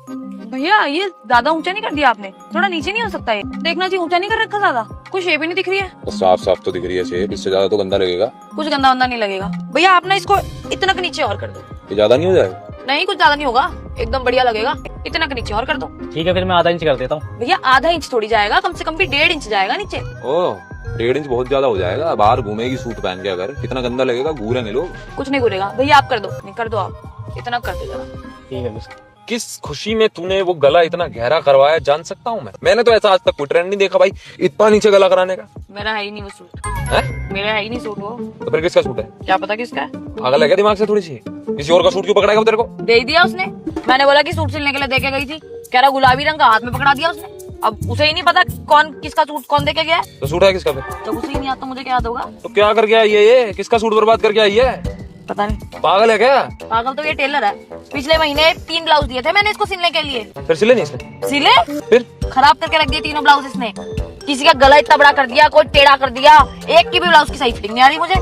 भैया ये ज्यादा ऊंचा नहीं कर दिया आपने, थोड़ा नीचे नहीं हो सकता? ये देखना चाहिए, ऊंचा नहीं कर रखा ज्यादा। कोई शेप ही नहीं दिख रही है। तो साफ साफ तो दिख रही है शेप, इससे ज्यादा तो गंदा लगेगा। कुछ गंदा वंदा नहीं लगेगा भैया, आप ना इसको इतना के नीचे और कर दो। ये ज्यादा नहीं हो जाएगा? नहीं कुछ ज्यादा नहीं होगा, एकदम बढ़िया लगेगा। इतना के नीचे और कर दो। ठीक है, फिर मैं आधा इंच कर देता हूँ। भैया आधा इंच थोड़ी जाएगा, कम से कम भी 1.5 इंच जाएगा नीचे। ओह 1.5 इंच बहुत ज्यादा हो जाएगा। बाहर घूमेगी सूट पहन के, अगर कितना गंदा लगेगा, घूरेंगे लोग। कुछ नहीं घूरेगा भैया, आप कर दो। नहीं कर दो आप, इतना कर दो जरा। ठीक है बस। किस खुशी में तूने वो गला इतना गहरा करवाया, जान सकता हूँ मैं? मैंने तो ऐसा आज तक कोई ट्रेंड नहीं देखा भाई, इतना नीचे गला कराने का। मेरा है ही नहीं वो सूट। है? मेरा है ही नहीं सूट वो। तो फिर किसका सूट है? क्या पता किसका है? पागल है क्या दिमाग से थोड़ी सी? किसी और का सूट क्यों पकड़ाएगा वो तेरे को? दे दिया उसने। मैंने बोला कि सूट सिलने के लिए देके गई थी, कह रहा गुलाबी रंग का, हाथ में पकड़ा दिया उसने। अब उसे ही नहीं पता कौन किसका सूट कौन देके गया है। तो सूट है किसका फिर? जब उसे ही नहीं आता मुझे क्या याद होगा? तो क्या कर गया ये किसका सूट बर्बाद करके आई है? पता नहीं। पागल है क्या? पागल तो ये टेलर है। पिछले महीने 3 ब्लाउज दिए थे मैंने इसको सिलने के लिए। फिर सिले नहीं इसने? सिले? फिर खराब करके रख दिए तीनों ब्लाउज इसने। किसी का गला इतना बड़ा कर दिया, कोई टेढ़ा कर दिया, एक की भी ब्लाउज की सही फिटिंग नहीं आ रही मुझे।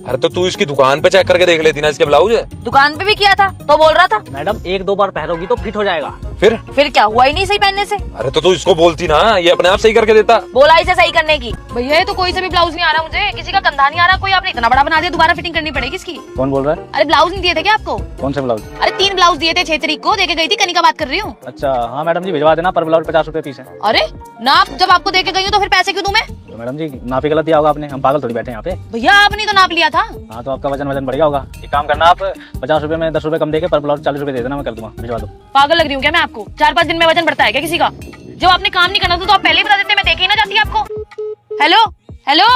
अरे तो तू इसकी दुकान पे चेक करके देख लेती ना, इसके ब्लाउज है। दुकान पे भी किया था तो बोल रहा था। मैडम 1-2 बार पहनोगी तो फिट हो जाएगा। फिर क्या हुआ ही नहीं सही पहनने से। अरे तो तू इसको बोलती ना, ये अपने आप सही करके देता। बोला इसे सही करने की। भैया ये तो कोई से भी ब्लाउज नहीं आ रहा मुझे, किसी का कंधा नहीं आ रहा, कोई आपने इतना बड़ा बना दिया, दोबारा फिटिंग करनी पड़ेगी इसकी। कौन बोल रहा है? अरे ब्लाउज नहीं दिए थे क्या आपको? कौन से ब्लाउज? अरे 3 ब्लाउज दिए थे 6 तारीख को, देके गई थी, कनी का बात कर रही हूँ। अच्छा हाँ मैडम जी, भिजवा देना। पर ब्लाउज 50 रुपए पीस है। अरे नाप जब आपको देके गई हूँ तो फिर पैसे क्यों दूं मैं? तो मैडम जी नाप ही गलत दिया होगा आपने, हम पागल थोड़ी बैठे हैं यहाँ पे। भैया आपने तो नाप लिया था। हाँ तो आपका वजन बढ़ गया होगा। एक काम करना, आप 50 रुपए में 10 रुपए कम देके पर ब्लाउज 40 रुपए दे देना, मैं कर दूंगा, भिजवा दो। पागल लग रही हूँ क्या मैं आपको? 4-5 दिन में वजन बढ़ता है क्या किसी का? जब आपने काम नहीं करना था तो आप पहले ही बता देते, मैं देखे ही ना जाती आपको। हेलो हेलो,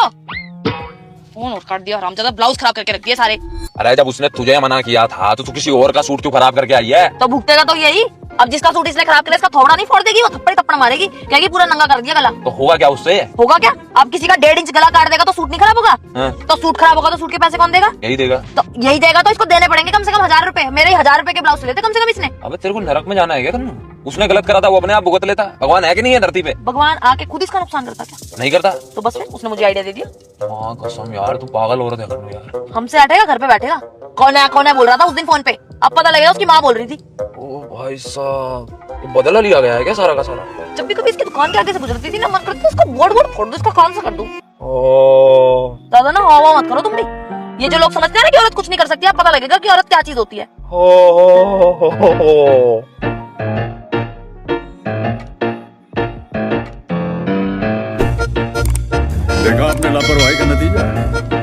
फोन और काट दिया हरामजादा, ब्लाउज खराब करके रख दिए सारे। अरे जब उसने तुझे मना किया था तो तू किसी और का सूट क्यों खराब करके आई है? तो भुगतेगा तो यही। अब जिसका सूट इसने खराब किया इसका थोबड़ा नहीं फोड़ देगी, वो थप्पड़ थप्पड़ मारेगी, कहेगी पूरा नंगा कर दिया गला। तो होगा क्या उससे? होगा क्या? अब किसी का 1.5 इंच गला काट देगा तो सूट नहीं खराब होगा? हाँ। तो सूट खराब होगा तो सूट के पैसे कौन देगा? यही देगा। तो यही देगा तो इसको देने पड़ेंगे कम से कम 1000 रुपए। मेरे 1000 रुपए के ब्लाउज सिले थे कम से कम इसने। अबे तेरे को नरक में जाना है क्या तुम? उसने गलत करा था, वो अपने आप भुगत लेता। भगवान है कि नहीं है धरती पे? भगवान आके खुद इसका नुकसान करता क्या? नहीं करता। तो बस फिर उसने मुझे आइडिया दे दिया। माँ कसम यार, तू पागल औरत है कन्नू यार। हमसे हटेगा, घर पे बैठेगा। कौन है बोल रहा था उस दिन फोन पे, अब पता लगेगा उसकी माँ बोल रही थी। ओ भाई साहब, ये बदला लिया गया है क्या सारा का सारा? जब भी कभी इसकी दुकान के आगे से गुजरती थी ना, मन करता था इसको बोर्ड फोड़ दूं, इसका कान सा कर दूं। ओ दादा ना हवा मत करो तुम भी। ये जो लोग समझते हैं ना कि औरत कुछ नहीं कर सकती, अब पता लगेगा कि औरत क्या चीज होती है। हो देखा आपने लापरवाही का नतीजा है।